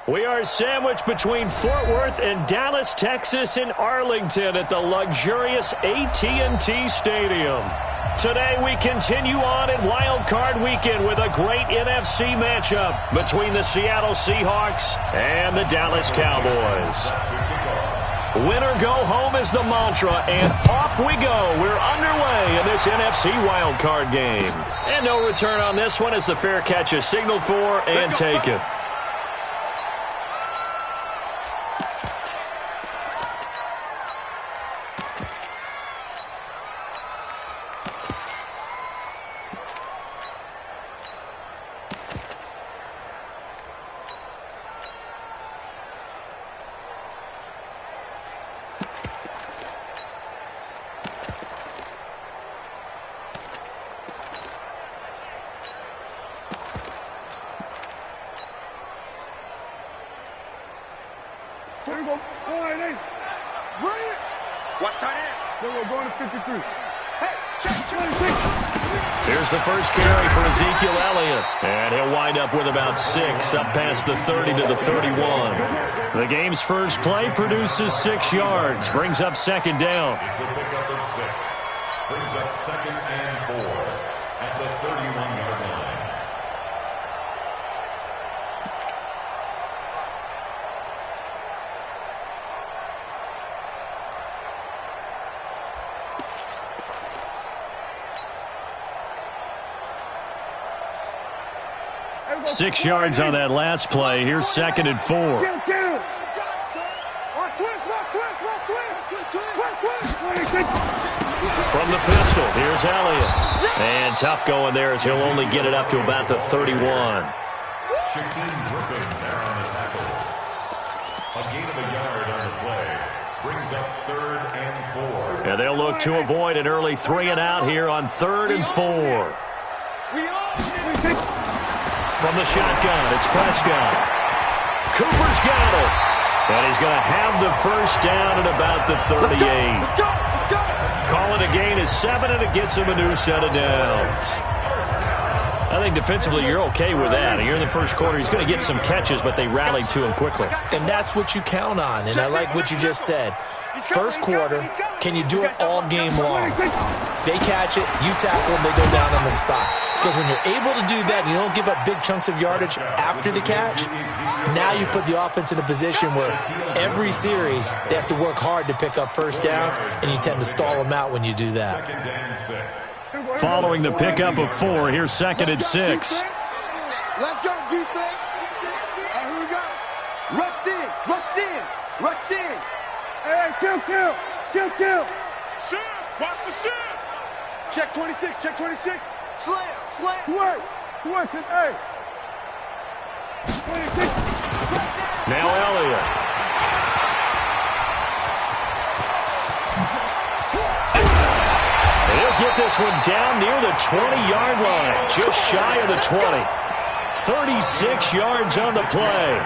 We are sandwiched between Fort Worth and Dallas, Texas, and Arlington at the luxurious AT&T Stadium. Today we continue on in Wild Card Weekend with a great NFC matchup between the Seattle Seahawks and the Dallas Cowboys. Winner go home is the mantra, and off we go. We're underway in this NFC Wild Card game. And no return on this one as the fair catch is signaled for and taken. Here's the first carry for Ezekiel Elliott, and he'll wind up with about 6, up past the 30 to the 31. The game's first play produces 6 yards, brings up second down. It's a pickup of 6, brings up 2nd and 4 at the 31-yard line. Six yards on that last play. Here's 2nd and 4. From the pistol, here's Elliott. And tough going there as he'll only get it up to about the 31. Shaquem Griffin there on the tackle. A gain of a yard on the play. Brings up 3rd and 4. And they'll look to avoid an early 3 and out here on 3rd and 4. From the shotgun, it's Prescott. Cooper's got it. And he's going to have the first down at about the 38. Calling a gain is 7, and it gets him a new set of downs. I think defensively you're okay with that. Here in the first quarter, he's going to get some catches, but they rallied to him quickly. And that's what you count on, and I like what you just said. First quarter, can you do it all game long? They catch it, you tackle them, they go down on the spot. Because when you're able to do that and you don't give up big chunks of yardage after the catch, now you put the offense in a position where every series they have to work hard to pick up first downs, and you tend to stall them out when you do that. Following the pickup of 4, here's 2nd and 6. Let's go, defense. And here we go. Rush in, rush in, rush in. Hey, kill. Shit, watch the shit. Check 26, check 26. Slam. Switch it, hey. 26. Now Elliott. He'll get this one down near the 20-yard line, just shy of the 20. 36 yards on the play.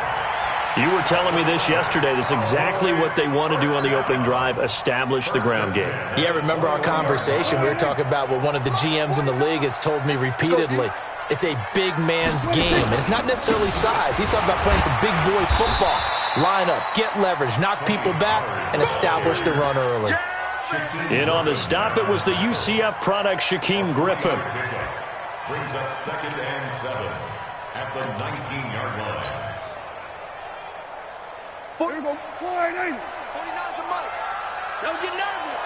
You were telling me this yesterday. This is exactly what they want to do on the opening drive, establish the ground game. Yeah, remember our conversation? We were talking about what one of the GMs in the league has told me repeatedly. It's a big man's game, and it's not necessarily size. He's talking about playing some big boy football. Line up, get leverage, knock people back, and establish the run early. In on the stop, it was the UCF product, Shaquem Griffin. Brings up 2nd and 7 at the 19-yard line. Here we go, 480. 49's the mic. Don't get nervous.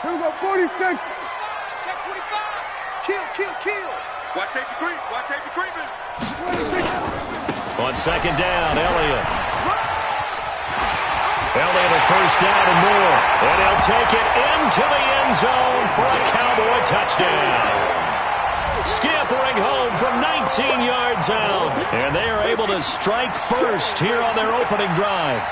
Here we go, 46. Check 25. Kill. Watch safety creeping. 26. On 2nd down, Elliott. Elliott a first down and more. And he'll take it into the end zone for a Cowboy touchdown. Scampering home from 19 yards out. And they are able to strike first here on their opening drive.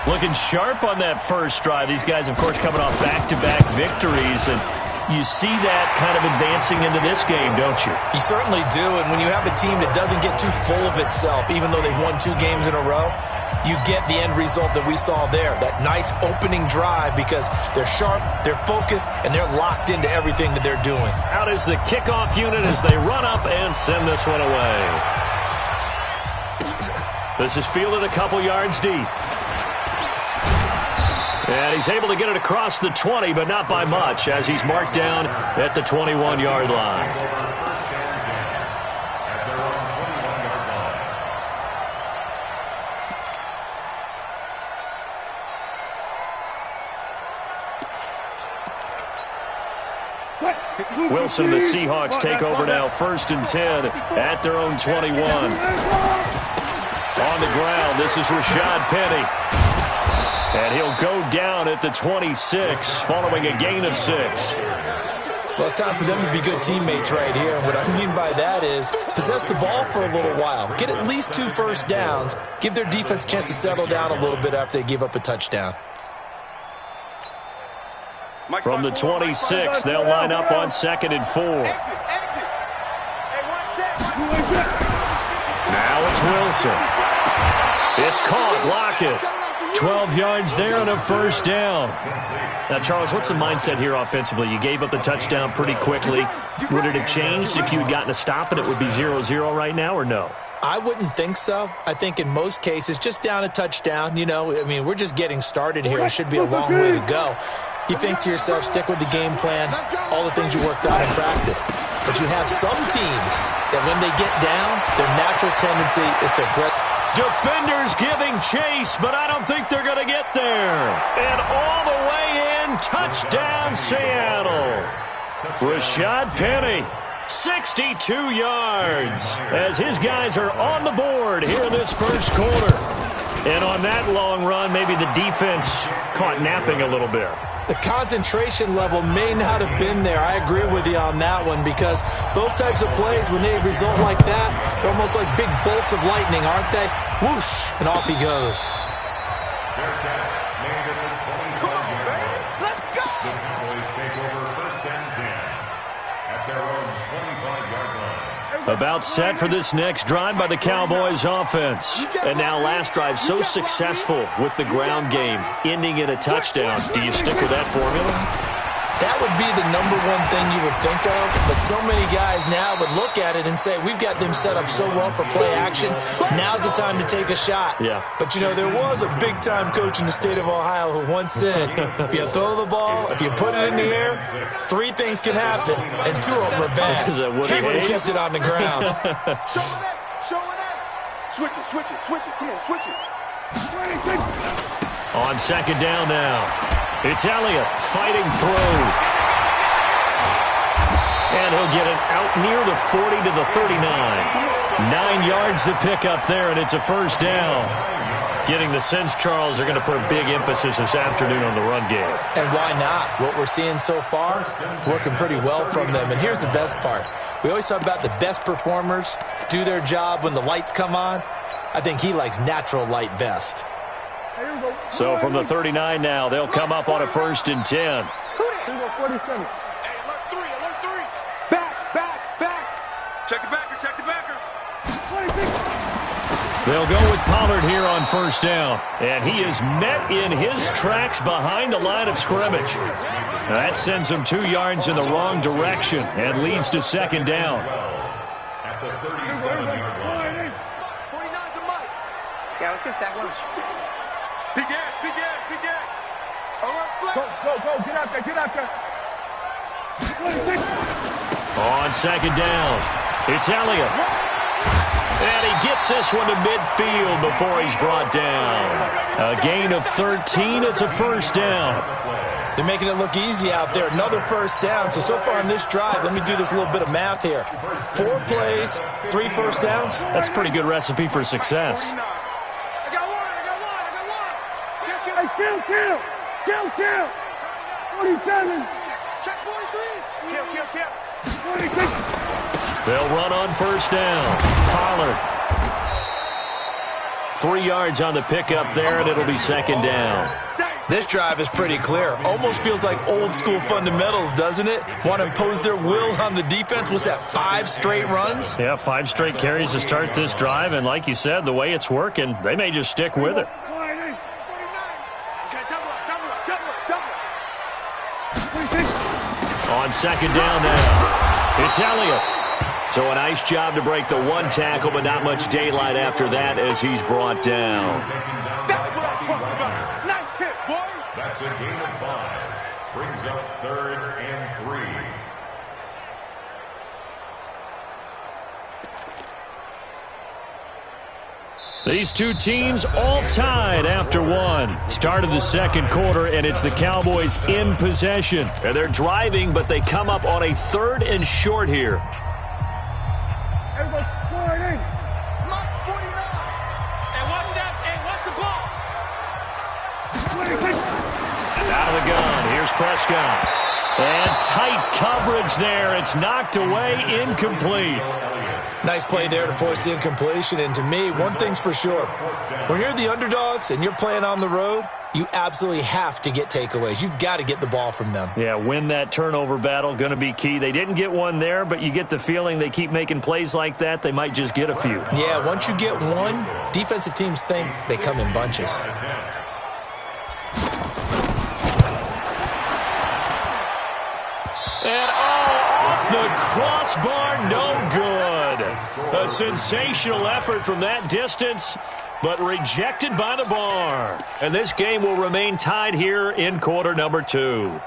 Looking sharp on that first drive. These guys, of course, coming off back-to-back victories. And you see that kind of advancing into this game, don't you? You certainly do. And when you have a team that doesn't get too full of itself, even though they've won 2 games in a row, you get the end result that we saw there. That nice opening drive because they're sharp, they're focused, and they're locked into everything that they're doing. Out is the kickoff unit as they run up and send this one away. This is fielded a couple yards deep. And he's able to get it across the 20, but not by much, as he's marked down at the 21-yard line. Wilson and the Seahawks take over now, 1st and 10 at their own 21. On the ground, this is Rashad Penny. And he'll go down at the 26, following a gain of 6. Well, it's time for them to be good teammates right here. And what I mean by that is possess the ball for a little while. Get at least 2 first downs. Give their defense a chance to settle down a little bit after they give up a touchdown. From the 26, they'll line up on 2nd and 4. Now it's Wilson. It's caught. Lockett. 12 yards there and a first down. Now, Charles, what's the mindset here offensively? You gave up the touchdown pretty quickly. Would it have changed if you had gotten a stop and it would be 0-0 right now, or no? I wouldn't think so. I think in most cases, just down a touchdown, you know, I mean, we're just getting started here. It should be a long way to go. You think to yourself, stick with the game plan, all the things you worked on in practice. But you have some teams that when they get down, their natural tendency is to aggress. Defenders giving chase, but I don't think they're going to get there. And all the way in, touchdown Seattle. Rashad Penny, 62 yards, as his guys are on the board here in this first quarter. And on that long run, maybe the defense caught napping a little bit. The concentration level may not have been there. I agree with you on that one, because those types of plays, when they result like that, they're almost like big bolts of lightning, aren't they? Whoosh, and off he goes. Come on, baby. Let's go. The Cowboys take over 1st and 10 at their own 25-yard line. About set for this next drive by the Cowboys offense. And now last drive so successful with the ground game, ending in a touchdown. Do you stick with that formula? That would be the #1 thing you would think of, but so many guys now would look at it and say, we've got them set up so well for play action, now's the time to take a shot. Yeah. But, you know, there was a big-time coach in the state of Ohio who once said, if you throw the ball, if you put it in the air, 3 things can happen, and 2 of them are bad. Is that what He it would have is? kept it on the ground. Show it up. Switch it. Come on, switch it. On 2nd down now, it's Elliott fighting through. And he'll get it out near the 40 to the 39. 9 yards to pick up there, and it's a first down. Getting the sense, Charles, they're going to put a big emphasis this afternoon on the run game. And why not? What we're seeing so far, working pretty well from them. And here's the best part. We always talk about the best performers do their job when the lights come on. I think he likes natural light best. So from the 39 now, they'll come up on a 1st and 10. 47. Alert 3. Back. Check the backer. 26. They'll go with Pollard here on 1st down. And he is met in his tracks behind the line of scrimmage. That sends him 2 yards in the wrong direction and leads to 2nd down. At the 37-yard line. 49's a Mike. Yeah, let's get sack lunch. Big Ed. Go. Get out there. 26. On 2nd down, it's Elliott. And he gets this one to midfield before he's brought down. A gain of 13. It's a first down. They're making it look easy out there. Another first down. So far on this drive, let me do this little bit of math here. 4 plays, 3 first downs. That's a pretty good recipe for success. I got one. Kill. 47. Check 43. Kill. 46. They'll run on first down. Pollard. 3 yards on the pickup there, and it'll be 2nd down. This drive is pretty clear. Almost feels like old school fundamentals, doesn't it? Want to impose their will on the defense. Was that 5 straight runs? Yeah, 5 straight carries to start this drive, and like you said, the way it's working, they may just stick with it. On 2nd down now, it's Elliott. So a nice job to break the one tackle, but not much daylight after that as he's brought down. That's what I'm talking about. Nice hit, boy. That's a gain of 5. Brings up 3rd and 3. These two teams all tied after one. Start of the second quarter, and it's the Cowboys in possession. And they're driving, but they come up on a 3rd and short here. Everybody forward in. Mark 49. And watch that. And watch the ball. Out of the gun. Here's Prescott. And tight coverage there. It's knocked away, incomplete. Nice play there to force the incompletion. And to me, one thing's for sure. When you're the underdogs and you're playing on the road, you absolutely have to get takeaways. You've got to get the ball from them. Yeah, win that turnover battle, going to be key. They didn't get one there, but you get the feeling they keep making plays like that, they might just get a few. Yeah, once you get one, defensive teams think they come in bunches. And off the crossbar, no good. A sensational effort from that distance, but rejected by the bar. And this game will remain tied here in quarter number 2.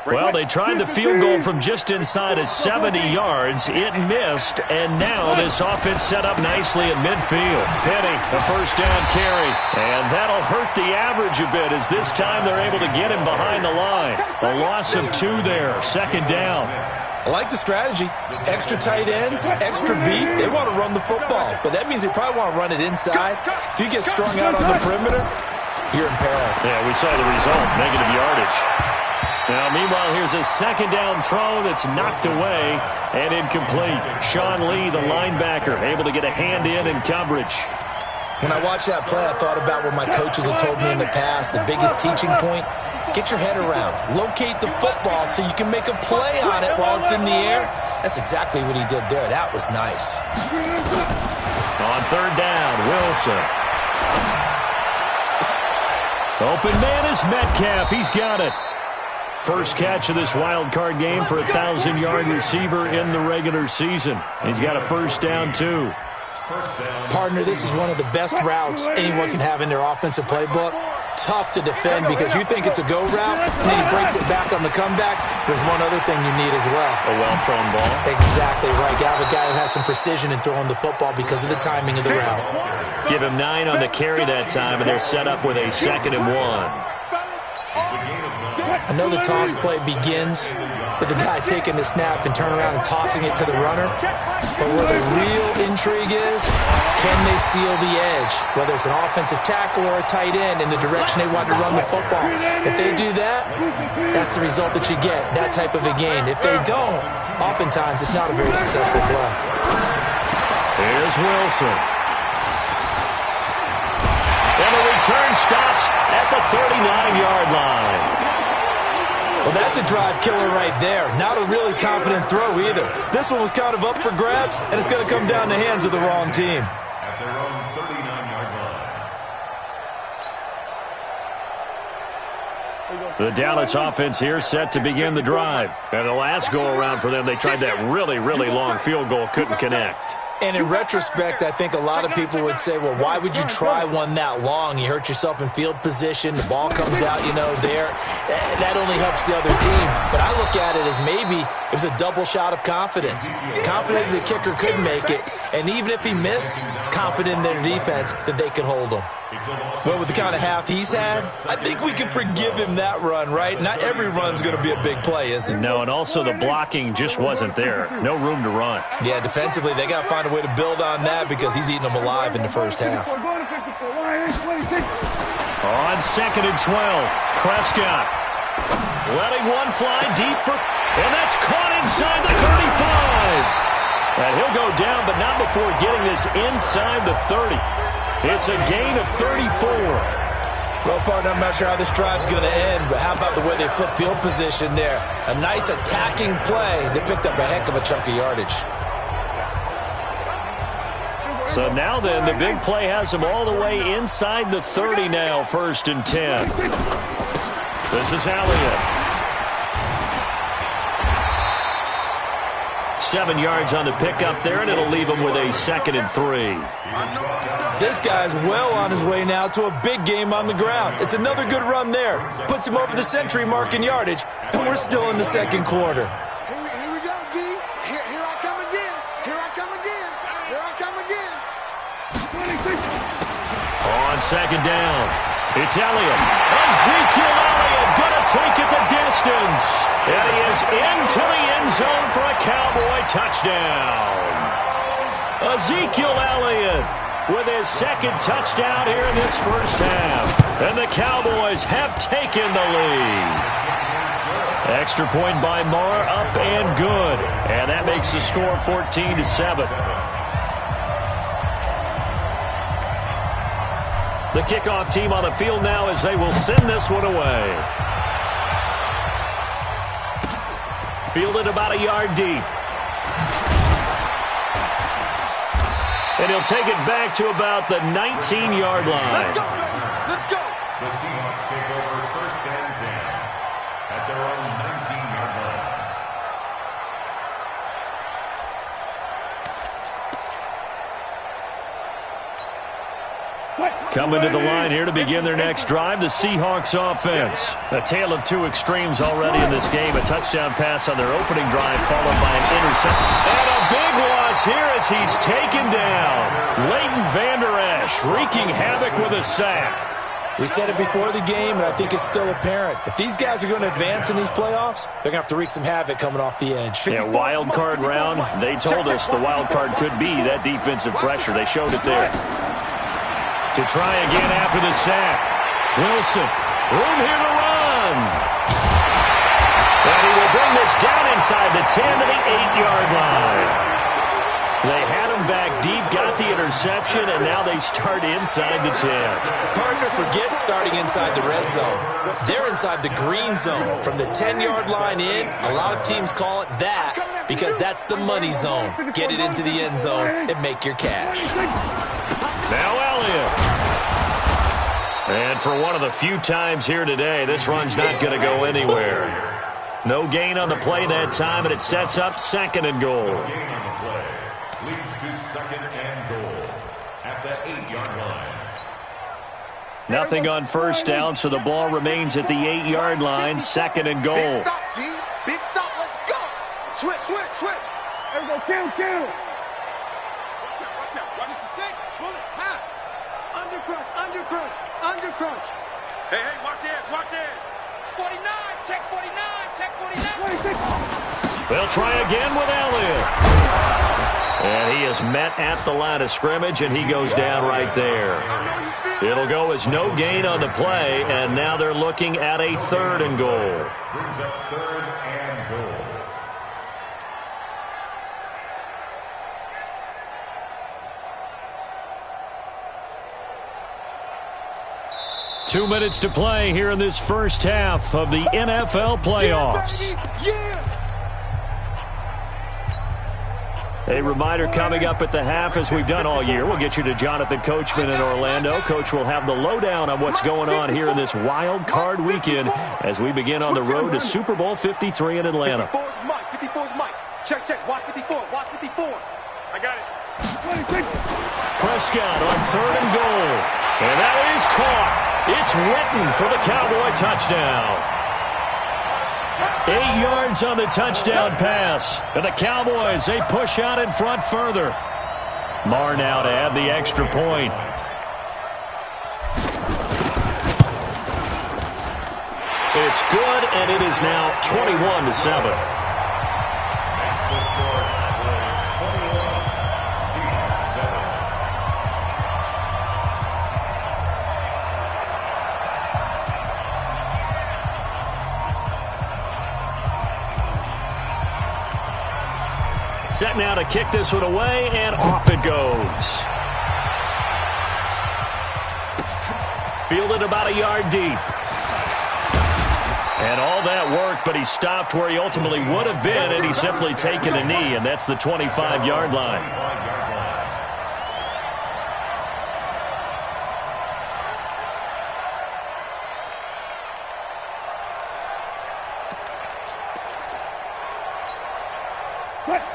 Well, they tried the field goal from just inside of 70 yards. It missed, and now this offense set up nicely in midfield. Penny, a first down carry, and that'll hurt the average a bit as this time they're able to get him behind the line. A loss of 2 there, 2nd down. I like the strategy. Extra tight ends, extra beef. They want to run the football, but that means they probably want to run it inside. If you get strung out on the perimeter, you're in peril. Yeah, we saw the result, negative yardage. Now, meanwhile, here's a 2nd down throw that's knocked away and incomplete. Sean Lee, the linebacker, able to get a hand in coverage. When I watched that play, I thought about what my coaches had told me in the past. The biggest teaching point, get your head around. Locate the football so you can make a play on it while it's in the air. That's exactly what he did there. That was nice. On 3rd down, Wilson. Open man is Metcalf. He's got it. First catch of this wild card game for a 1,000-yard receiver in the regular season. He's got a first down, too. Partner, this is one of the best routes anyone can have in their offensive playbook. Tough to defend because you think it's a go route, and then he breaks it back on the comeback. There's one other thing you need as well. A well-thrown ball. Exactly right. You have a guy who has some precision in throwing the football because of the timing of the route. Give him 9 on the carry that time, and they're set up with a 2nd and 1. I know the toss play begins with the guy taking the snap and turning around and tossing it to the runner. But where the real intrigue is, can they seal the edge? Whether it's an offensive tackle or a tight end in the direction they want to run the football. If they do that, that's the result that you get, that type of a gain. If they don't, oftentimes it's not a very successful play. Here's Wilson. And the return stops at the 39-yard line. Well, that's a drive killer right there. Not a really confident throw either. This one was kind of up for grabs, and it's going to come down the hands of the wrong team. At their own 39-yard line. The Dallas offense here set to begin the drive. And the last go-around for them, they tried that really, really long field goal, couldn't connect. And in retrospect, I think a lot of people would say, well, why would you try one that long? You hurt yourself in field position. The ball comes out, there. That only helps the other team. But I look at it as maybe it was a double shot of confidence. Confident the kicker could make it. And even if he missed, confident in their defense that they could hold him. Well, with the kind of half he's had, I think we can forgive him that run, right? Not every run's going to be a big play, is it? No, and also the blocking just wasn't there. No room to run. Yeah, defensively, they got to find a way to build on that because he's eating them alive in the first half. On 2nd and 12, Prescott letting one fly deep and that's caught inside the 35. And he'll go down, but not before getting this inside the 30. It's a gain of 34. Well, partner, I'm not sure how this drive's going to end, but how about the way they flip field position there? A nice attacking play. They picked up a heck of a chunk of yardage. So now then, the big play has them all the way inside the 30 now, 1st and 10. This is Elliott. 7 yards on the pickup there, and it'll leave him with a 2nd and 3. This guy's well on his way now to a big game on the ground. It's another good run there. Puts him over the century mark in yardage, and we're still in the second quarter. Here we go, D. Here I come again. Here I come again. Here I come again. On 2nd down, it's Elliott. Ezekiel Elliott going to take it the distance. And he is into the end zone for a Cowboy touchdown. Ezekiel Elliott with his 2nd touchdown here in this first half. And the Cowboys have taken the lead. Extra point by Marr, up and good. And that makes the score 14-7. The kickoff team on the field now as they will send this one away. Fielded about a yard deep. And he'll take it back to about the 19-yard line. Let's go, let's go. The Seahawks take over 1st and 10 at their own 19-yard line. Coming to the line here to begin their next drive, the Seahawks offense. A tale of two extremes already in this game. A touchdown pass on their opening drive followed by an interception. And a big loss here as he's taken down. Leighton Vander Esch wreaking havoc with a sack. We said it before the game, and I think it's still apparent. If these guys are going to advance in these playoffs, they're going to have to wreak some havoc coming off the edge. Yeah, wild card round. They told us the wild card could be that defensive pressure. They showed it there. To try again after the sack. Wilson, room here to run. And he will bring this down inside the 10 to the 8-yard line. They had him back deep, got the interception, and now they start inside the 10. Partner, forget starting inside the red zone. They're inside the green zone. From the 10-yard line in, a lot of teams call it that because that's the money zone. Get it into the end zone and make your cash. Now Elliott. And for one of the few times here today, this run's not going to go anywhere. No gain on the play that time, and it sets up 2nd and goal. Gain on the play leads to 2nd and goal at the 8-yard line. Nothing on 1st down, so the ball remains at the 8-yard line, 2nd and goal. Big stop, G. Big stop. Let's go. Switch, switch, switch. There we go. Kill. Watch out. Watch it to 6. Pull it. Half. Under crunch. Hey, watch it. 49. Check 49. They'll try again with Elliott. And he is met at the line of scrimmage, and he goes down right there. It'll go as no gain on the play, and now they're looking at a 3rd and goal. Brings up 3rd and goal. Two minutes to play here in this first half of the NFL playoffs. A reminder coming up at the half, as we've done all year. We'll get you to Jonathan Coachman in Orlando. Coach will have the lowdown on what's going on here in this wild card weekend as we begin on the road to Super Bowl 53 in Atlanta. 54's Mike. Check. Watch 54. I got it. Prescott on 3rd and goal. And that is caught. It's Witten for the Cowboy touchdown. 8 yards on the touchdown pass. And the Cowboys, they push out in front further. Marr now to add the extra point. It's good, and it is now 21-7. Set now to kick this one away, and off it goes. Fielded about a yard deep. And all that work, but he stopped where he ultimately would have been, and he's simply taken a knee, and that's the 25-yard line.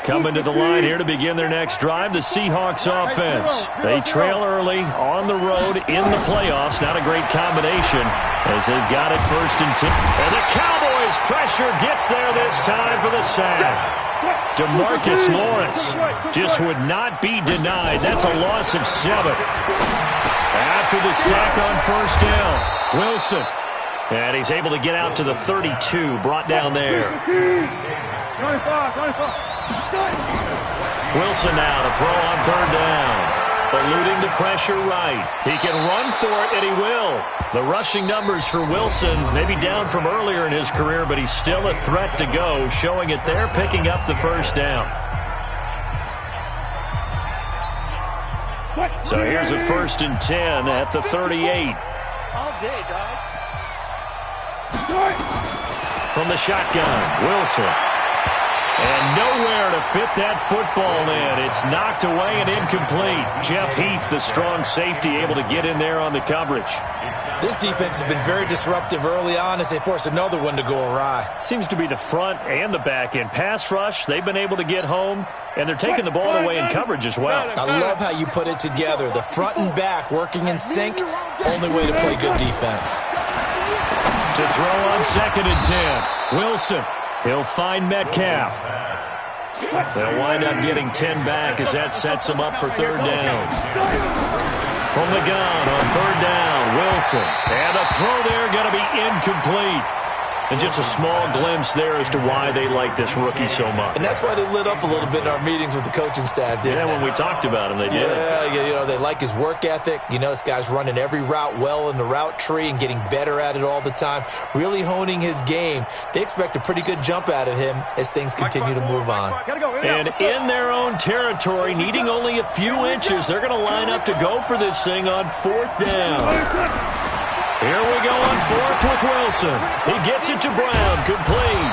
Coming to the line here to begin their next drive, the Seahawks offense. They trail early on the road in the playoffs. Not a great combination as they've got it 1st and 10. And the Cowboys pressure gets there this time for the sack. DeMarcus Lawrence just would not be denied. That's a loss of 7. After the sack on 1st down, Wilson. And he's able to get out to the 32, brought down there. 25. Wilson now to throw on 3rd down. Eluding the pressure right. He can run for it, and he will. The rushing numbers for Wilson maybe down from earlier in his career, but he's still a threat to go, showing it there, picking up the 1st down. So here's a 1st and 10 at the 38. All day, dog. From the shotgun, Wilson. And nowhere to fit that football in. It's knocked away and incomplete. Jeff Heath, the strong safety, able to get in there on the coverage. This defense has been very disruptive early on as they force another one to go awry. Seems to be the front and the back end. Pass rush, they've been able to get home, and they're taking the ball away in coverage as well. I love how you put it together. The front and back working in sync, only way to play good defense. To throw on 2nd and 10, Wilson. He'll find Metcalf. They'll wind up getting 10 back as that sets him up for 3rd down. From the gun on 3rd down, Wilson. And a throw there going to be incomplete. And just a small glimpse there as to why they like this rookie so much. And that's why they lit up a little bit in our meetings with the coaching staff, didn't they? When we talked about him, they did. Yeah, they like his work ethic. This guy's running every route well in the route tree and getting better at it all the time, really honing his game. They expect a pretty good jump out of him as things continue to move on. And in their own territory, needing only a few inches, they're going to line up to go for this thing on 4th down. Here we go on 4th with Wilson. He gets it to Brown, complete.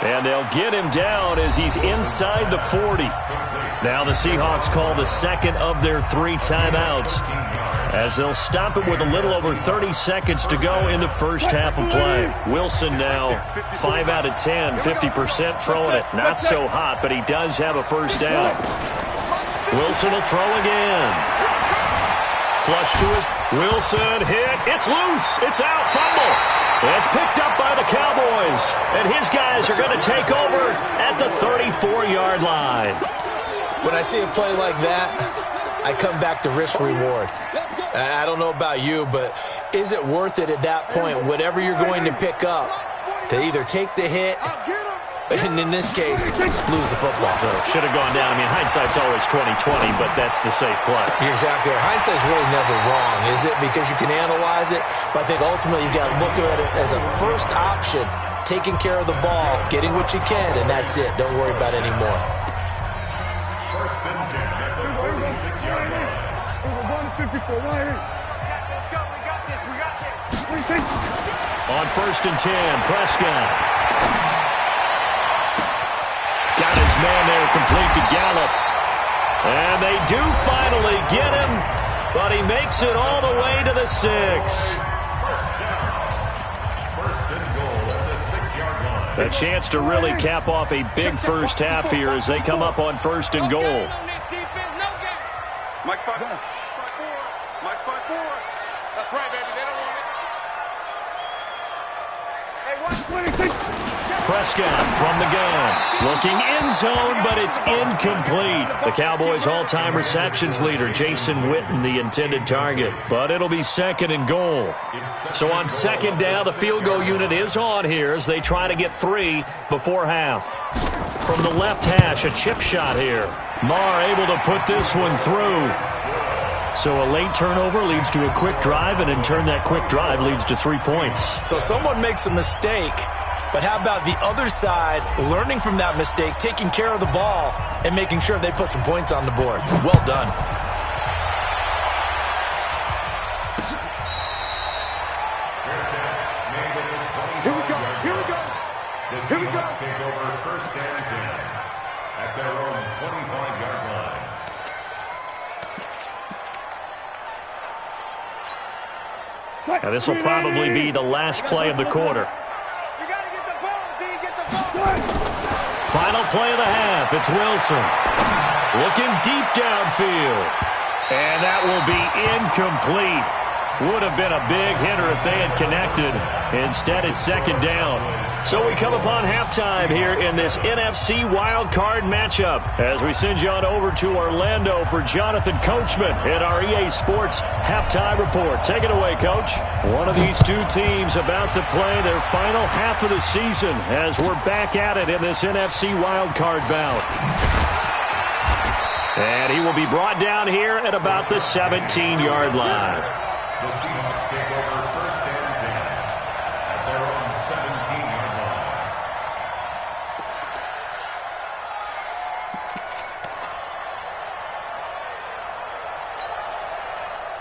And they'll get him down as he's inside the 40. Now the Seahawks call the 2nd of their 3 timeouts as they'll stop it with a little over 30 seconds to go in the first half of play. Wilson now 5 out of 10, 50% throwing it. Not so hot, but he does have a 1st down. Wilson will throw again. Flush to his Wilson hit. It's loose. It's out. Fumble. It's picked up by the Cowboys. And his guys are going to take over at the 34-yard line. When I see a play like that, I come back to risk-reward. I don't know about you, but is it worth it at that point, whatever you're going to pick up, to either take the hit, and in this case, lose the football? Should have gone down. I mean, hindsight's always 20/20, but that's the safe play. You're exactly right. Hindsight's really never wrong, is it? Because you can analyze it, but I think ultimately you've got to look at it as a first option, taking care of the ball, getting what you can, and that's it. Don't worry about it anymore. 1st and 10 at the 46-yard line. On 1st and 10, Prescott. Got his man there, complete to Gallup. And they do finally get him, but he makes it all the way to the 6. First and goal at the 6-yard line. A chance to really cap off a big first half here as they come up on 1st and goal. Mike's 5-4. Mike's 5-4. That's right, baby. They don't want it. Hey, 126. Prescott from the gun. Looking end zone, but it's incomplete. The Cowboys' all-time receptions leader, Jason Witten, the intended target. But it'll be 2nd and goal. So on 2nd down, the field goal unit is on here as they try to get 3 before half. From the left hash, a chip shot here. Marr able to put this one through. So a late turnover leads to a quick drive, and in turn that quick drive leads to 3 points. So someone makes a mistake, but how about the other side learning from that mistake, taking care of the ball, and making sure they put some points on the board? Well done. Here we go. Take over 1st and 10 at their own 25-yard line. Now this will probably be the last play of the quarter. Final play of the half. It's Wilson. Looking deep downfield. And that will be incomplete. Would have been a big hitter if they had connected. Instead, it's second down. So we come upon halftime here in this NFC wildcard matchup as we send you on over to Orlando for Jonathan Coachman in our EA Sports Halftime Report. Take it away, Coach. One of these two teams about to play their final half of the season as we're back at it in this NFC wildcard bout. And he will be brought down here at about the 17-yard line. The Seahawks take over first and 10 at their own 17-yard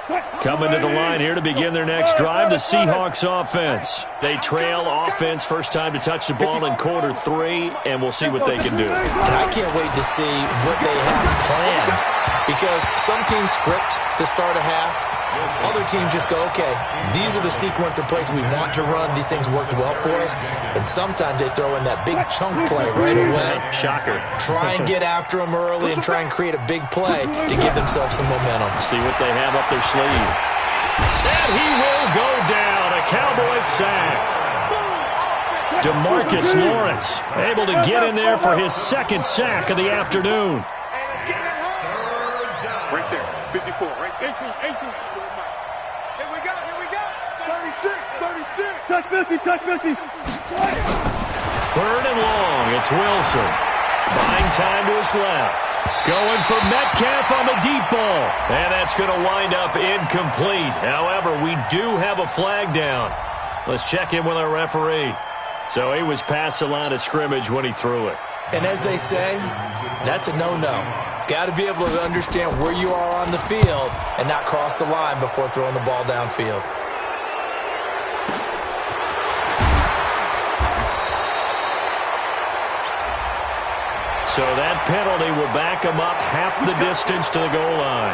line. Coming to the line here to begin their next drive, the Seahawks offense. They trail offense first time to touch the ball in quarter 3, and we'll see what they can do. And I can't wait to see what they have planned because some teams script to start a half. Other teams just go, okay, these are the sequence of plays we want to run. These things worked well for us. And sometimes they throw in that big chunk play right away. Shocker. Try and get after them early and try and create a big play to give themselves some momentum. See what they have up their sleeve. And he will go down. A Cowboys sack. DeMarcus Lawrence able to get in there for his second sack of the afternoon. Right there, 54, right there. 18. Here we go. 36. Touch 50. Third and long, it's Wilson. Buying time to his left. Going for Metcalf on the deep ball. And that's going to wind up incomplete. However, we do have a flag down. Let's check in with our referee. So he was past the line of scrimmage when he threw it. And as they say, that's a no-no. Got to be able to understand where you are on the field and not cross the line before throwing the ball downfield. So that penalty will back him up half the distance to the goal line.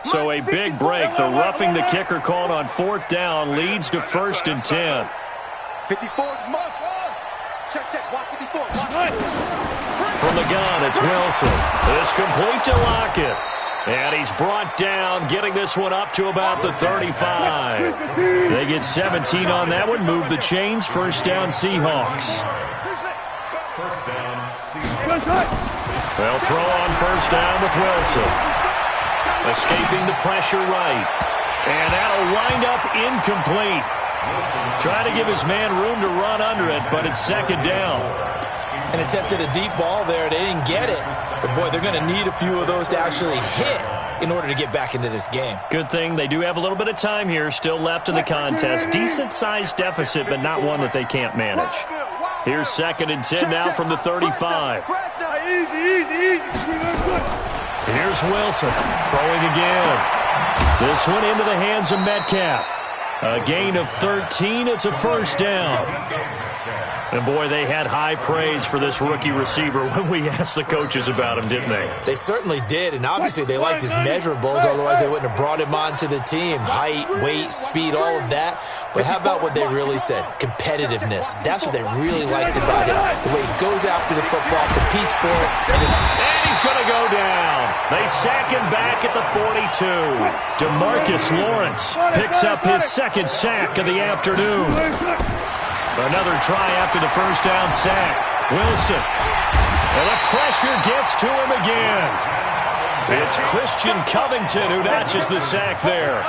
So a big break. The roughing the kicker called on fourth down leads to first and 10. 54 must. Check. Watch 54. From the gun, it's Wilson. It's complete to Lockett. And he's brought down, getting this one up to about the 35. They get 17 on that one. Move the chains. First down, Seahawks. First down, Seahawks. They'll throw on first down with Wilson. Escaping the pressure right. And that'll wind up incomplete. Trying to give his man room to run under it, but it's second down. And attempted a deep ball there. They didn't get it. But, boy, they're going to need a few of those to actually hit in order to get back into this game. Good thing they do have a little bit of time here still left in the contest. Decent-sized deficit, but not one that they can't manage. Here's second and 10 now from the 35. Here's Wilson throwing again. This one into the hands of Metcalf. A gain of 13. It's a first down. And, boy, they had high praise for this rookie receiver when we asked the coaches about him, didn't they? They certainly did, and obviously they liked his measurables, otherwise they wouldn't have brought him onto the team. Height, weight, speed, all of that. But how about what they really said? Competitiveness. That's what they really liked about him. The way he goes after the football, competes for it. And he's going to go down. They sack him back at the 42. DeMarcus Lawrence picks up his second sack of the afternoon. Another try after the first down sack. Wilson. And the pressure gets to him again. It's Christian Covington who notches the sack there.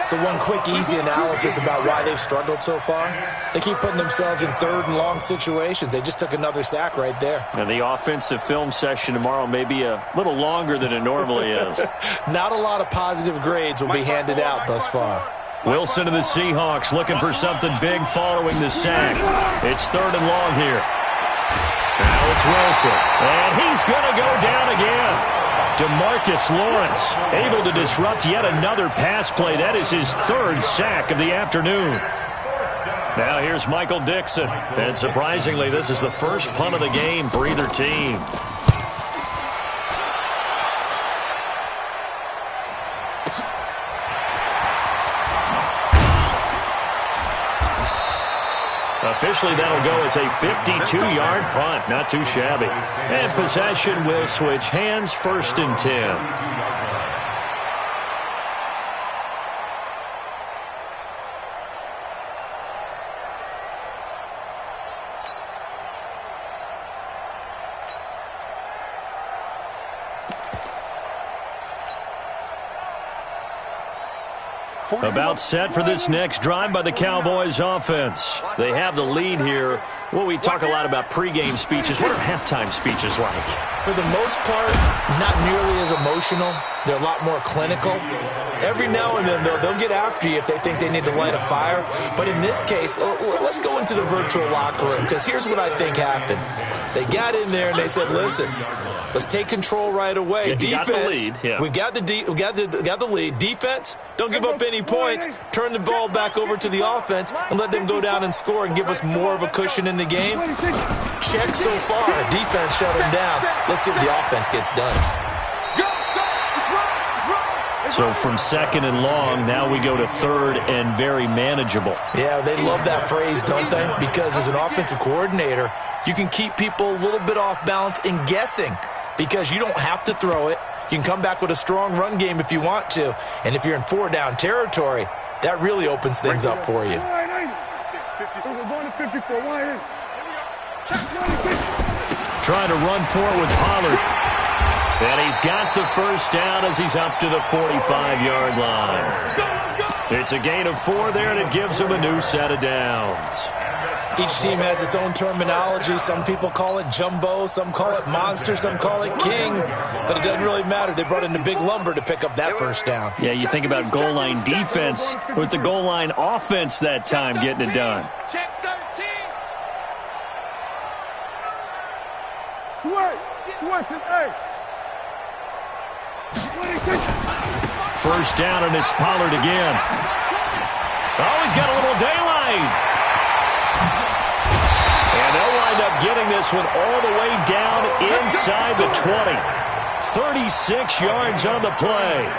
So one quick, easy analysis about why they've struggled so far. They keep putting themselves in third and long situations. They just took another sack right there. And the offensive film session tomorrow may be a little longer than it normally is. Not a lot of positive grades will be handed out thus far. Wilson and the Seahawks looking for something big following the sack. It's third and long here. Now it's Wilson. And he's going to go down again. DeMarcus Lawrence able to disrupt yet another pass play. That is his third sack of the afternoon. Now here's Michael Dixon. And surprisingly, this is the first punt of the game for either team. Officially, that'll go as a 52-yard punt. Not too shabby. And possession will switch hands, 1st and 10. About set for this next drive by the Cowboys offense. They have the lead here. Well, we talk a lot about pregame speeches. What are halftime speeches like? For the most part, not nearly as emotional. They're a lot more clinical. Every now and then, they'll get after you if they think they need to light a fire. But in this case, let's go into the virtual locker room, because here's what I think happened. They got in there and they said, listen, let's take control right away. Defense, we got the lead. Defense, don't give up any points. Turn the ball back over to the offense and let them go down and score and give us more of a cushion in the game. Check so far. Defense shut them down. Let's see what the offense gets done. So from 2nd and long, now we go to 3rd and very manageable. Yeah, they love that phrase, don't they? Because as an offensive coordinator, you can keep people a little bit off balance and guessing, because you don't have to throw it. You can come back with a strong run game if you want to. And if you're in 4-down territory, that really opens things up for you. Trying to run forward with Pollard. And he's got the 1st down as he's up to the 45-yard line. It's a gain of 4 there, and it gives him a new set of downs. Each team has its own terminology. Some people call it jumbo, some call it monster, some call it king. But it doesn't really matter. They brought in the big lumber to pick up that 1st down. Yeah, you think about goal line defense with the goal line offense that time getting it done. Check 13. Switch it, hey. 1st down, and it's Pollard again. Oh, he's got a little daylight. And they'll wind up getting this one all the way down inside the 20. 36 yards on the play.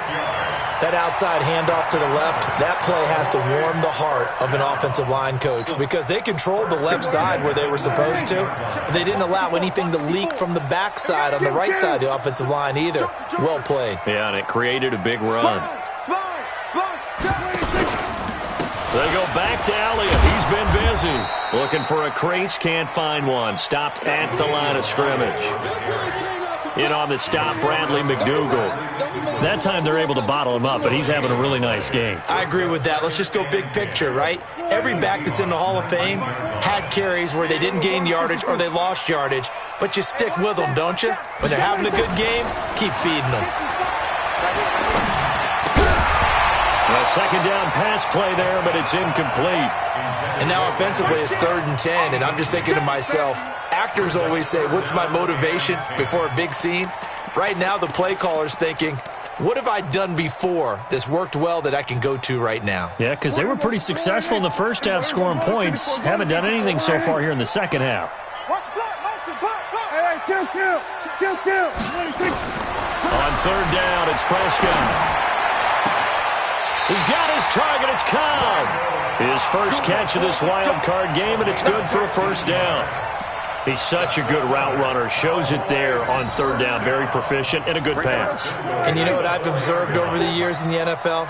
That outside handoff to the left, that play has to warm the heart of an offensive line coach, because they controlled the left side where they were supposed to, but they didn't allow anything to leak from the backside on the right side of the offensive line either. Well played. Yeah, and it created a big run. They go back to Elliott. He's been busy. Looking for a crease, can't find one. Stopped at the line of scrimmage. In on the stop, Bradley McDougal. That time they're able to bottle him up, but he's having a really nice game. I agree with that. Let's just go big picture, right? Every back that's in the Hall of Fame had carries where they didn't gain yardage or they lost yardage, but you stick with them, don't you? When they're having a good game, keep feeding them. A 2nd down pass play there, but it's incomplete. And now offensively it's 3rd and 10, and I'm just thinking to myself, actors always say, what's my motivation before a big scene? Right now the play caller's thinking, what have I done before that's worked well that I can go to right now? Yeah, because they were pretty successful in the 1st half scoring points. Haven't done anything so far here in the 2nd half. On 3rd down, it's Prescott. He's got his target. It's Cobb. His 1st catch of this wild card game, and it's good for a 1st down. He's such a good route runner. Shows it there on 3rd down. Very proficient and a good pass. And you know what I've observed over the years in the NFL?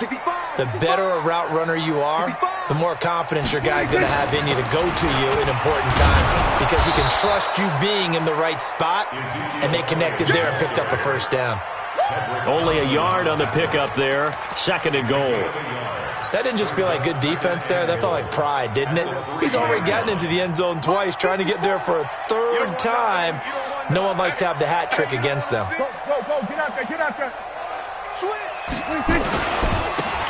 The better a route runner you are, the more confidence your guy's going to have in you to go to you in important times, because he can trust you being in the right spot, and they connected there and picked up a 1st down. Only a yard on the pickup there. 2nd and goal. That didn't just feel like good defense there. That felt like pride, didn't it? He's already gotten into the end zone twice, trying to get there for a 3rd time. No one likes to have the hat trick against them. Go, get out there. Switch.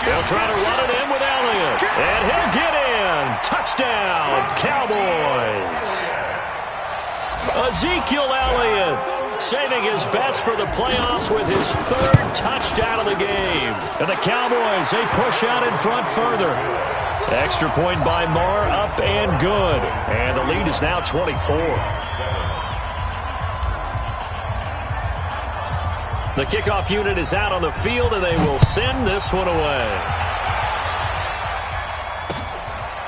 They'll try to run it in with Elliott. And he'll get in. Touchdown, Cowboys. Ezekiel Elliott saving his best for the playoffs with his 3rd touchdown of the game. And the Cowboys, they push out in front further. Extra point by Marr, up and good. And the lead is now 24. The kickoff unit is out on the field, and they will send this one away.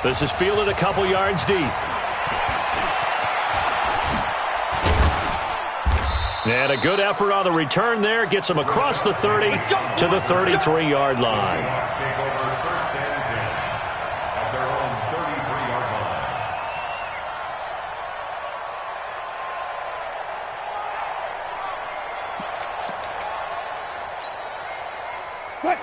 This is fielded a couple yards deep. And a good effort on the return there. Gets him across the 30 to the 33-yard line. Seahawks take over first and 10 at their own 33-yard line.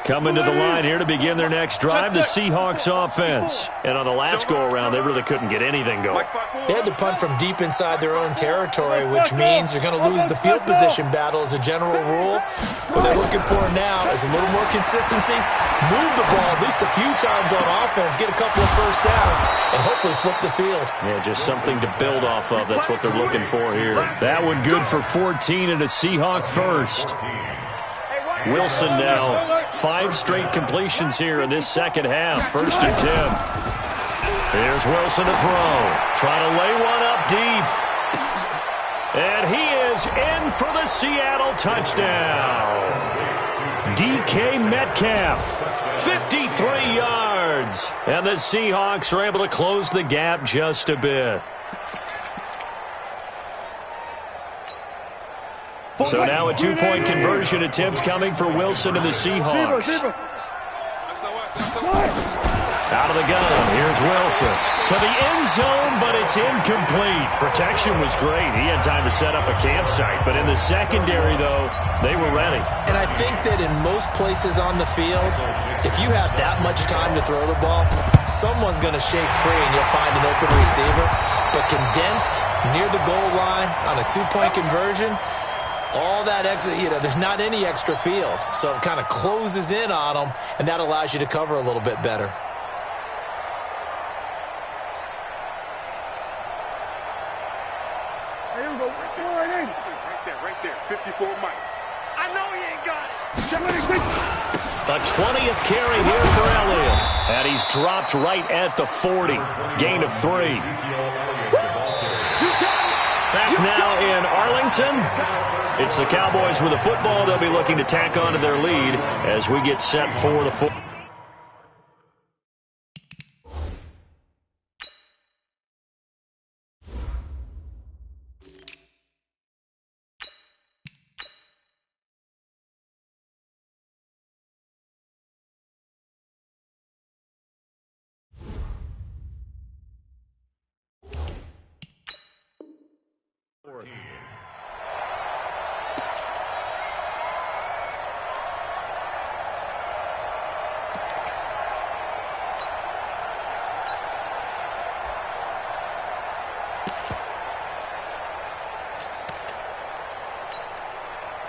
Coming to the line here to begin their next drive, the Seahawks offense. And on the last go-around, they really couldn't get anything going. They had to punt from deep inside their own territory, which means they're going to lose the field position battle as a general rule. What they're looking for now is a little more consistency, move the ball at least a few times on offense, get a couple of first downs, and hopefully flip the field. Yeah, just something to build off of. That's what they're looking for here. That one good for 14 and a Seahawk first. Wilson now, 5 straight completions here in this second half. First and 10. Here's Wilson to throw. Trying to lay one up deep. And he is in for the Seattle touchdown. DK Metcalf, 53 yards. And the Seahawks are able to close the gap just a bit. So now a 2-point conversion attempt coming for Wilson and the Seahawks. Out of the gun, here's Wilson. To the end zone, but it's incomplete. Protection was great. He had time to set up a campsite. But in the secondary, though, they were ready. And I think that in most places on the field, if you have that much time to throw the ball, someone's going to shake free and you'll find an open receiver. But condensed near the goal line on a 2-point conversion, all that extra, there's not any extra field. So it kind of closes in on them, and that allows you to cover a little bit better. Right there. 54 Mike. I know he ain't got it. A 20th carry here for Elliott. And he's dropped right at the 40. Gain of 3. Back now in Arlington. It's the Cowboys with the football. They'll be looking to tack on to their lead as we get set for the fourth.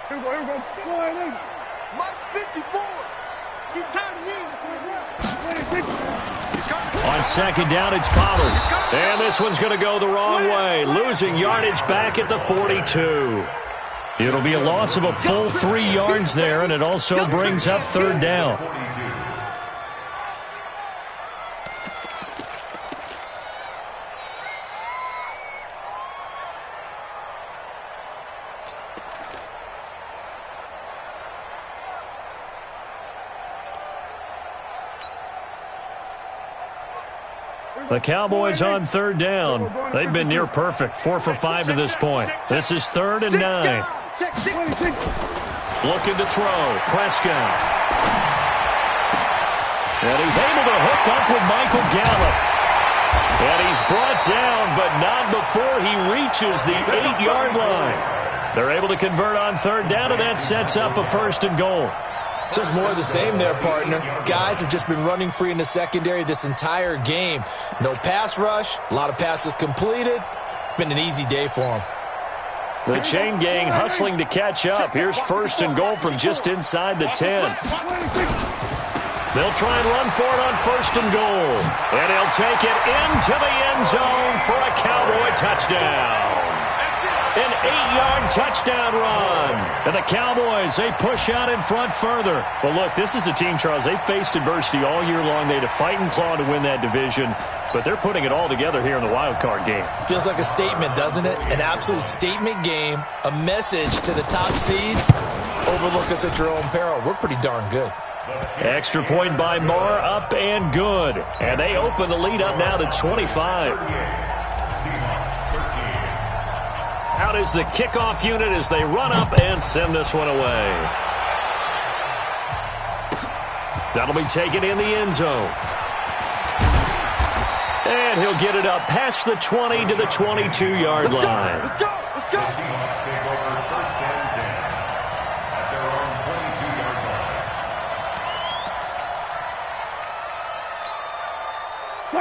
Here we go. Mike 54. He's turning in. On second down, it's Pollard. And this one's going to go the wrong way. Losing yardage back at the 42. It'll be a loss of a full 3 yards there, and it also brings up third down. The Cowboys on third down. They've been near perfect, 4 for 5 to this point. This is 3rd and 9. Looking to throw, Prescott. And he's able to hook up with Michael Gallup. And he's brought down, but not before he reaches the 8-yard line. They're able to convert on third down, and that sets up a 1st and goal. Just more of the same there, partner. Guys have just been running free in the secondary this entire game. No pass rush, a lot of passes completed. Been an easy day for them. The chain gang hustling to catch up. Here's 1st and goal from just inside the 10. They'll try and run for it on 1st and goal. And he'll take it into the end zone for a Cowboy touchdown. An 8-yard touchdown run. And the Cowboys, they push out in front further. Well, look, this is a team, Charles, they faced adversity all year long. They had to fight and claw to win that division. But they're putting it all together here in the wild card game. Feels like a statement, doesn't it? An absolute statement game. A message to the top seeds. Overlook us at your own peril. We're pretty darn good. Extra point by Marr, up and good. And they open the lead up now to 25. Out is the kickoff unit as they run up and send this one away. That'll be taken in the end zone. And he'll get it up past the 20 to the 22-yard line. Let's go. Let's go. The Seahawks take over first and 10 at their own 22-yard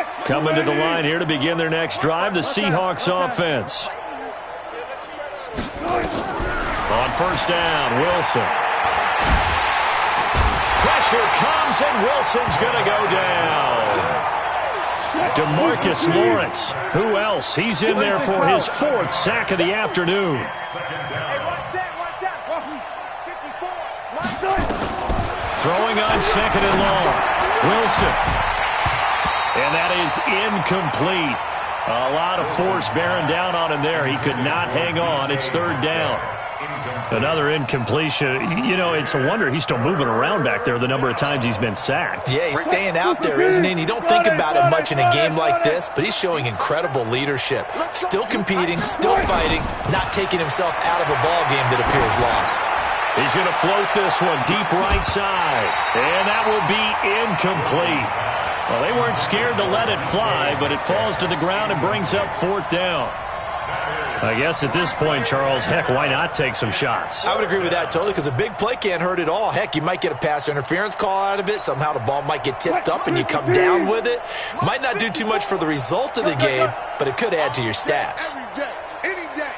line. Coming to the line here to begin their next drive, the Seahawks offense. On first down, Wilson. Pressure comes, and Wilson's going to go down. DeMarcus Lawrence. Who else? He's in there for his 4th sack of the afternoon. Throwing on 2nd and long. Wilson. And that is incomplete. A lot of force bearing down on him there. He could not hang on. It's 3rd down. Another incompletion. You know, it's a wonder he's still moving around back there the number of times he's been sacked. Yeah, he's staying out there, isn't he? And you don't think about it much in a game like this, but he's showing incredible leadership. Still competing, still fighting, not taking himself out of a ball game that appears lost. He's going to float this one deep right side. And that will be incomplete. Well, they weren't scared to let it fly, but it falls to the ground and brings up 4th down. I guess at this point, Charles, heck, why not take some shots? I would agree with that totally, because a big play can't hurt at all. Heck, you might get a pass interference call out of it. Somehow the ball might get tipped up and you come down with it. Might not do too much for the result of the game, but it could add to your stats. Every day, any day.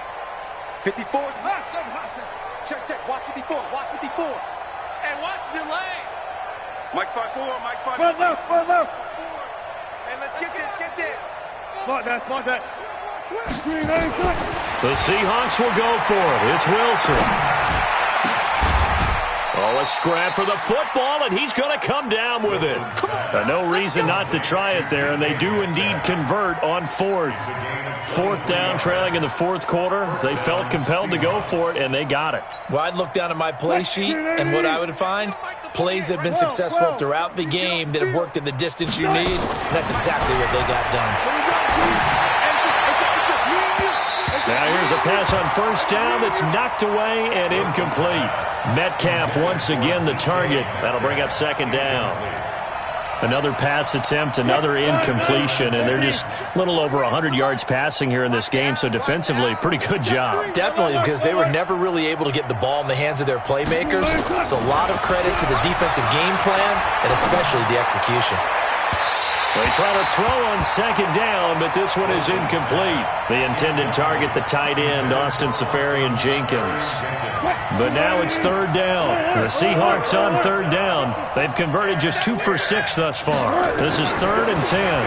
54. Check, check. Watch 54. Watch 54. And watch your lane. Mike 5-4. Mike 5-4. Run left. And let's get this. Get this. Mark that. The Seahawks will go for it. It's Wilson. Oh, a scrap for the football, and he's going to come down with it. No reason not to try it there, and they do indeed convert on 4th. 4th down, trailing in the 4th quarter. They felt compelled to go for it, and they got it. Well, I'd look down at my play sheet, and what I would find, plays have been successful throughout the game that have worked at the distance you need, and that's exactly what they got done. Now here's a pass on first down that's knocked away and incomplete. Metcalf once again the target. That'll bring up 2nd down. Another pass attempt, another incompletion, and they're just a little over 100 yards passing here in this game, so defensively, pretty good job. Definitely, because they were never really able to get the ball in the hands of their playmakers, so a lot of credit to the defensive game plan and especially the execution. They try to throw on 2nd down, but this one is incomplete. The intended target, the tight end, Austin Seferian-Jenkins. But now it's 3rd down. The Seahawks on 3rd down. They've converted just 2 for 6 thus far. This is 3rd and 10.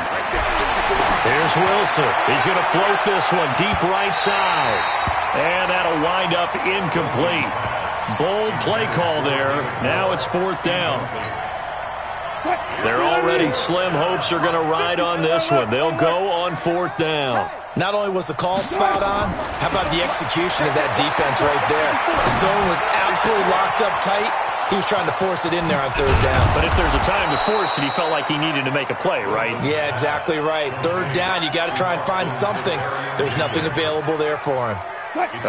Here's Wilson. He's going to float this one deep right side. And that'll wind up incomplete. Bold play call there. Now it's 4th down. Their already slim hopes are going to ride on this one. They'll go on 4th down. Not only was the call spot on, how about the execution of that defense right there? The zone was absolutely locked up tight. He was trying to force it in there on 3rd down. But if there's a time to force it, he felt like he needed to make a play, right? Yeah, exactly right. 3rd down, you got to try and find something. There's nothing available there for him.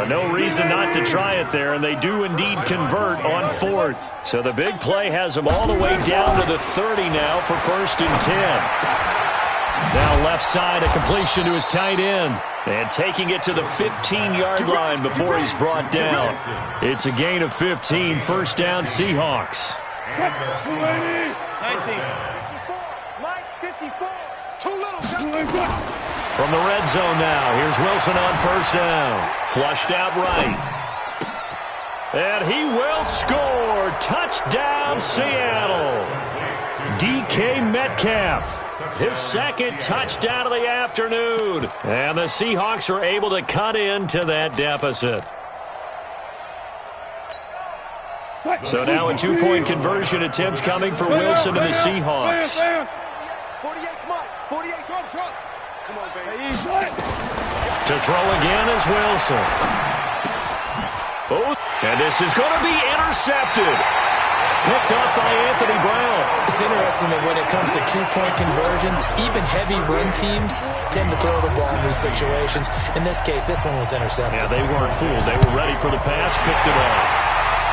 No reason not to try it there, and they do indeed convert on 4th. So the big play has them all the way down to the 30 now for 1st and 10. Now left side, a completion to his tight end. And taking it to the 15-yard line before he's brought down. It's a gain of 15, 1st down Seahawks. 19. Mike 54. Too little. From the red zone now, here's Wilson on 1st down. Flushed out right. And he will score. Touchdown, Seattle. DK Metcalf. His 2nd touchdown of the afternoon. And the Seahawks are able to cut into that deficit. So now a 2-point conversion attempt coming for Wilson and the Seahawks. 48, Mike. 48, Trump. Come on, baby. To throw again is Wilson. Oh, and this is going to be intercepted. Picked up by Anthony Brown. It's interesting that when it comes to two-point conversions, even heavy run teams tend to throw the ball in these situations. In this case, this one was intercepted. Yeah, they weren't fooled. They were ready for the pass, picked it up.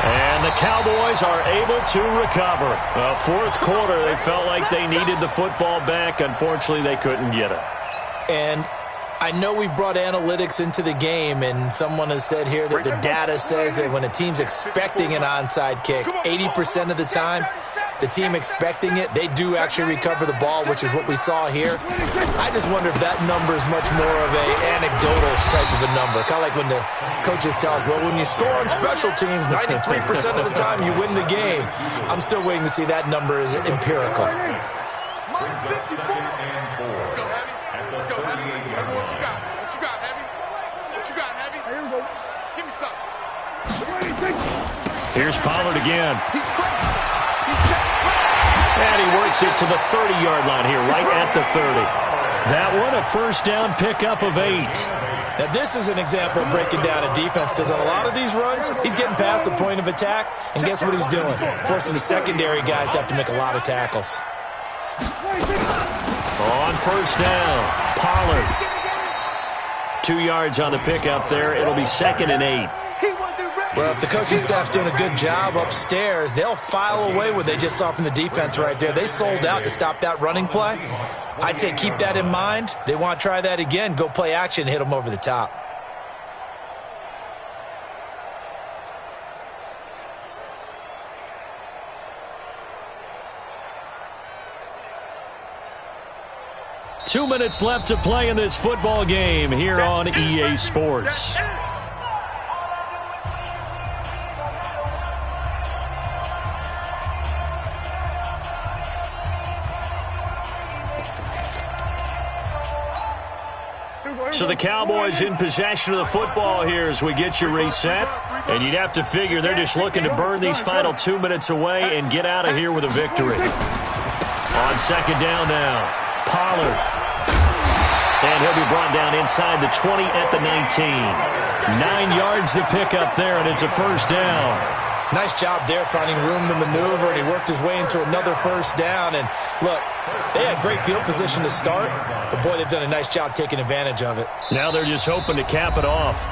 And the Cowboys are able to recover. Fourth quarter, they felt like they needed the football back. Unfortunately, they couldn't get it. And I know we brought analytics into the game, and someone has said here that the data says that when a team's expecting an onside kick, 80% of the time, the team expecting it, they do actually recover the ball, which is what we saw here. I just wonder if that number is much more of an anecdotal type of a number. Kind of like when the coaches tell us, well, when you score on special teams, 93% of the time you win the game. I'm still waiting to see that number is empirical. Brings up second and 4. Let's go, Heavy. Let's go, Heavy. Heavy, what you got? What you got, Heavy? What you got, Heavy? Here we go. Give me something. Here's Pollard again. He's crazy. He's checking. And he works it to the 30-yard line here, right at the 30. That one, a first down pickup of 8. Now, this is an example of breaking down a defense because on a lot of these runs, he's getting past the point of attack, and guess what he's doing? Forcing the secondary guys to have to make a lot of tackles. On first down, Pollard. 2 yards on the pickup there. It'll be second and 8. Well, if the coaching staff's doing a good job upstairs, they'll file away what they just saw from the defense right there. They sold out to stop that running play. I'd say keep that in mind. They want to try that again. Go play action, hit them over the top. Two minutes left to play in this football game here on EA Sports. So the Cowboys in possession of the football here as we get you reset. And you'd have to figure they're just looking to burn these final 2 minutes away and get out of here with a victory. On second down now, Pollard. And he'll be brought down inside the 20 at the 19. 9 yards to pick up there, and it's a first down. Nice job there finding room to maneuver, and he worked his way into another first down. And look, they had great field position to start, but boy, they've done a nice job taking advantage of it. Now they're just hoping to cap it off.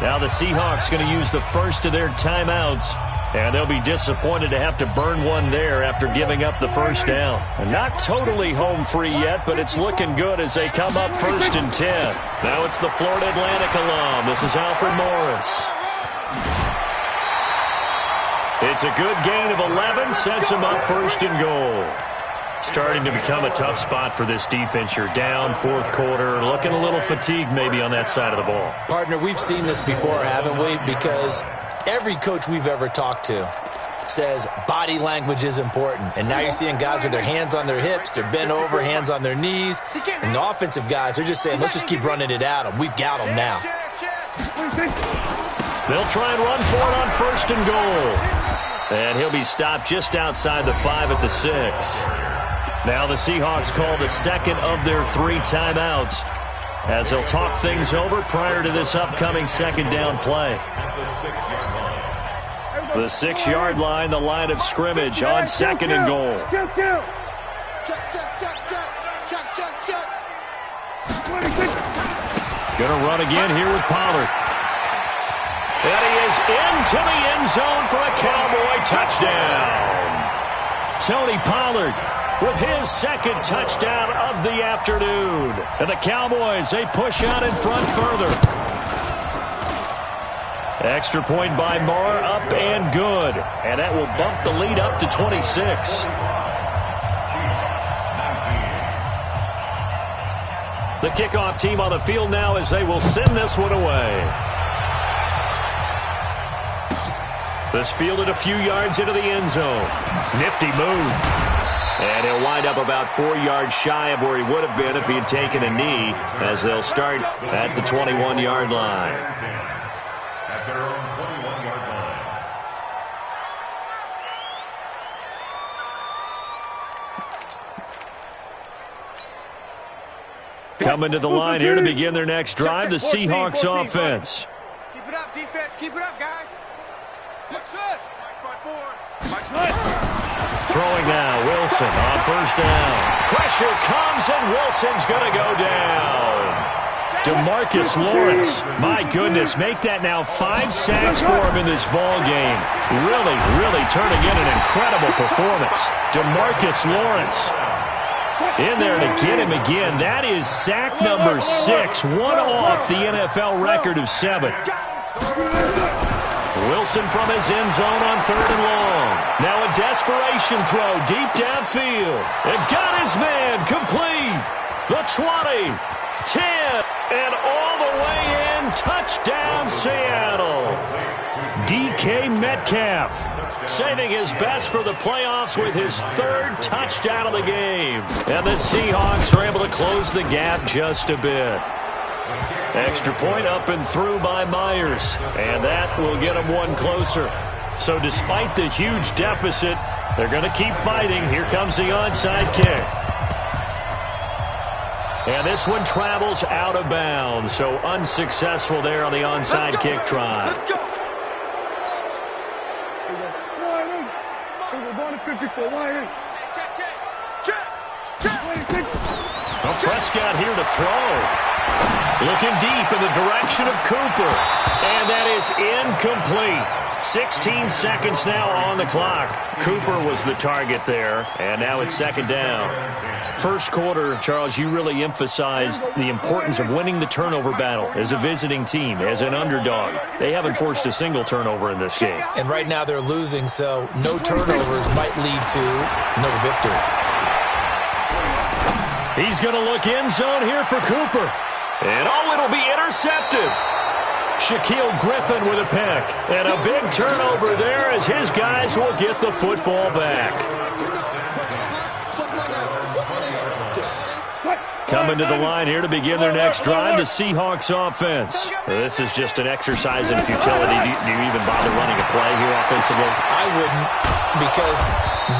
Now the Seahawks going to use the first of their timeouts, and they'll be disappointed to have to burn one there after giving up the first down. And not totally home free yet, but it's looking good as they come up first and 10. Now it's the Florida Atlantic alum. This is Alfred Morris. It's a good gain of 11, sets them up first and goal. Starting to become a tough spot for this defense. You're down fourth quarter, looking a little fatigued maybe on that side of the ball. Partner, we've seen this before, haven't we? Because every coach we've ever talked to says body language is important. And now you're seeing guys with their hands on their hips, they're bent over, hands on their knees. And the offensive guys, they're just saying, let's just keep running it at them. We've got them now. They'll try and run for it on first and goal. And he'll be stopped just outside the 5 at the 6. Now the Seahawks call the second of their 3 timeouts as they'll talk things over prior to this upcoming second down play. The 6-yard line, the line of scrimmage on second and goal. Check. Gonna run again here with Pollard. And he is into the end zone for a Cowboy touchdown. Tony Pollard with his second touchdown of the afternoon. And the Cowboys, they push out in front further. Extra point by Moore, up and good. And that will bump the lead up to 26. The kickoff team on the field now as they will send this one away. This fielded a few yards into the end zone. Nifty move. And he'll wind up about 4 yards shy of where he would have been if he had taken a knee as they'll start at the 21-yard line. At their own 21-yard line. Coming to the line here to begin their next drive, the Seahawks offense. Keep it up, defense. Keep it up, guys. Looks good. Throwing now, Wilson on first down. Pressure comes, and Wilson's going to go down. DeMarcus Lawrence, my goodness, make that now 5 sacks for him in this ball game. Really, really turning in an incredible performance. DeMarcus Lawrence in there to get him again. That is sack number 6, one off the NFL record of 7. Wilson from his end zone on 3rd and long. Now a desperation throw deep downfield. And got his man complete. The 20, 10, and all the way in. Touchdown, Seattle. DK Metcalf saving his best for the playoffs with his 3rd touchdown of the game. And the Seahawks are able to close the gap just a bit. Extra point up and through by Myers. And that will get them one closer. So despite the huge deficit, they're going to keep fighting. Here comes the onside kick. And this one travels out of bounds. So unsuccessful there on the onside kick try. Let's go. Well, Prescott here to throw. Looking deep in the direction of Cooper. And that is incomplete. 16 seconds now on the clock. Cooper was the target there. And now it's 2nd down. First quarter, Charles, you really emphasized the importance of winning the turnover battle as a visiting team, as an underdog. They haven't forced a single turnover in this game. And right now they're losing, so no turnovers might lead to no victory. He's going to look end zone here for Cooper. And oh, it'll be intercepted. Shaquille Griffin with a pick. And a big turnover there as his guys will get the football back. Coming to the line here to begin their next drive, the Seahawks offense. This is just an exercise in futility. Do you even bother running a play here offensively? I wouldn't, because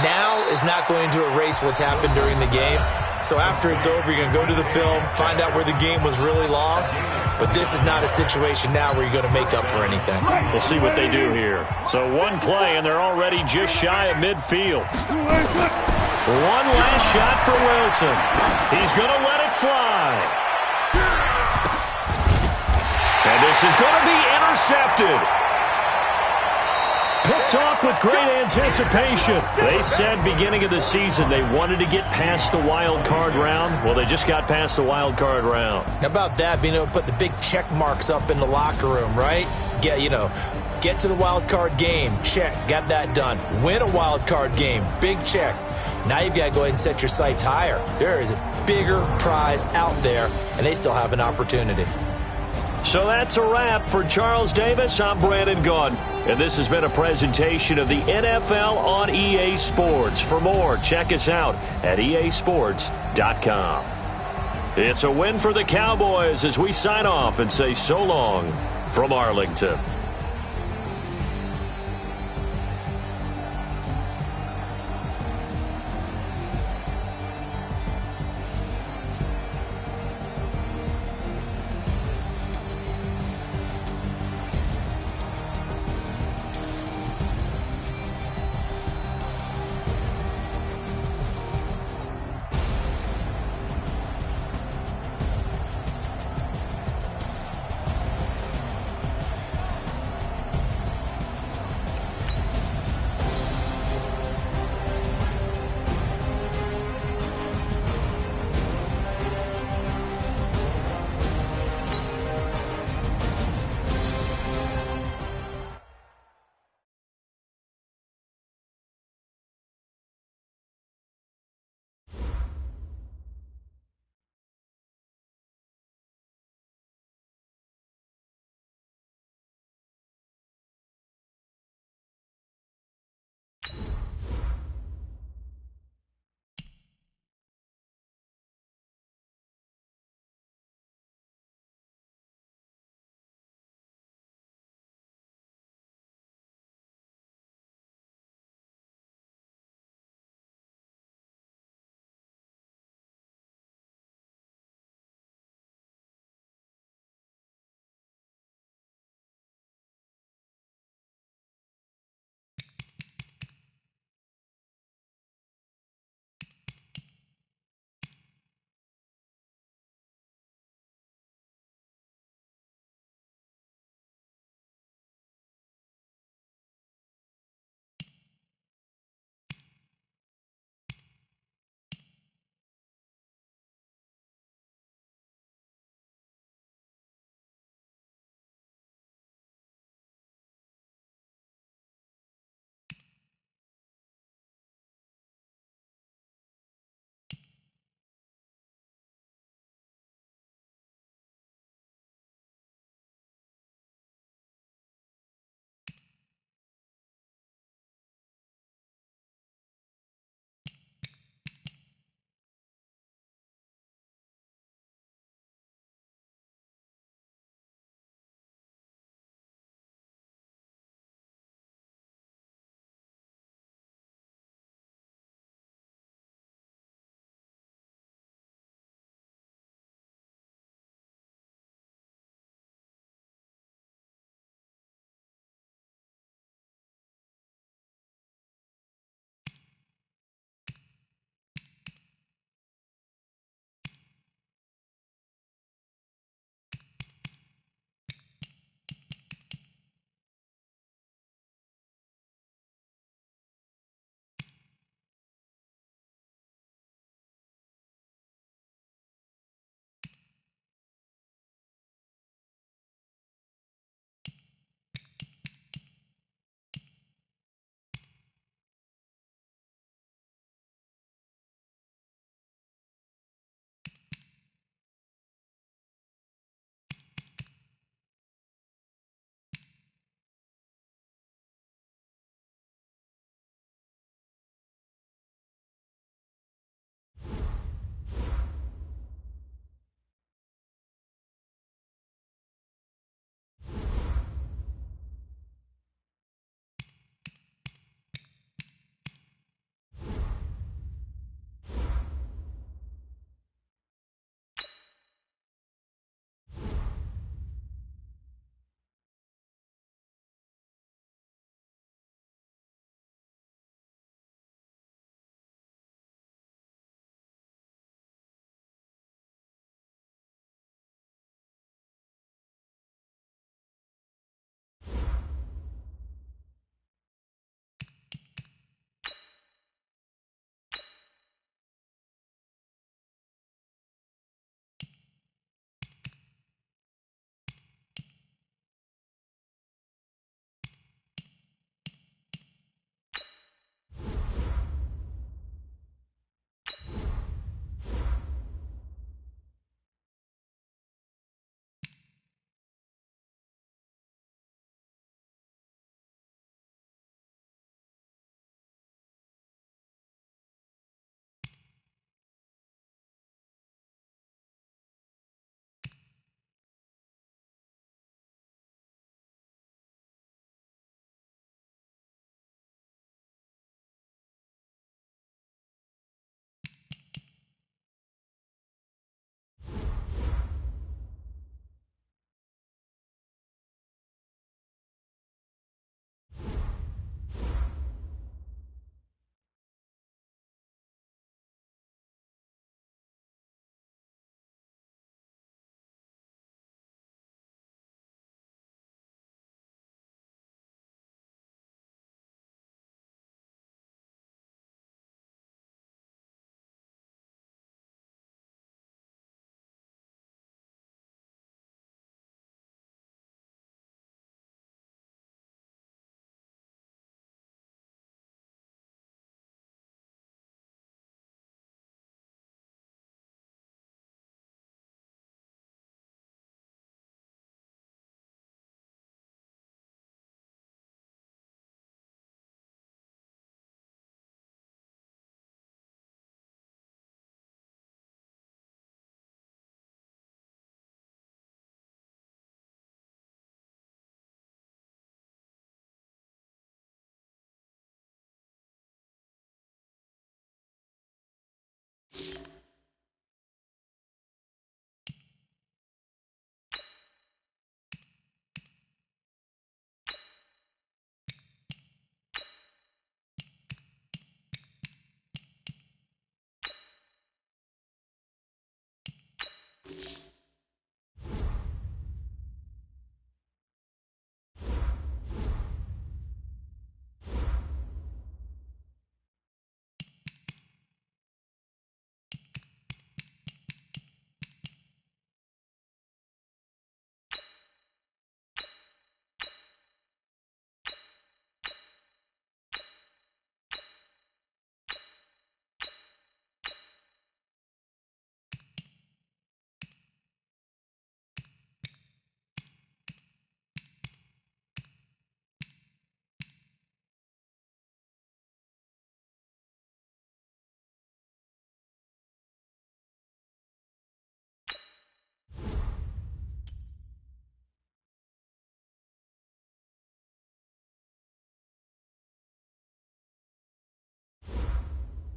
now is not going to erase what's happened during the game. So after it's over, you're going to go to the film, find out where the game was really lost. But this is not a situation now where you're going to make up for anything. We'll see what they do here. So one play, and they're already just shy of midfield. One last shot for Wilson. He's going to let it fly. And this is going to be intercepted. Picked off with great anticipation. They said beginning of the season they wanted to get past the wild card round. Well, they just got past the wild card round. How about that, being able to put the big check marks up in the locker room, right? Get to the wild card game. Check. Got that done. Win a wild card game. Big check. Now you've got to go ahead and set your sights higher. There is a bigger prize out there, and they still have an opportunity. So that's a wrap for Charles Davis. I'm Brandon Gaudin, and this has been a presentation of the NFL on EA Sports. For more, check us out at easports.com. It's a win for the Cowboys as we sign off and say so long from Arlington.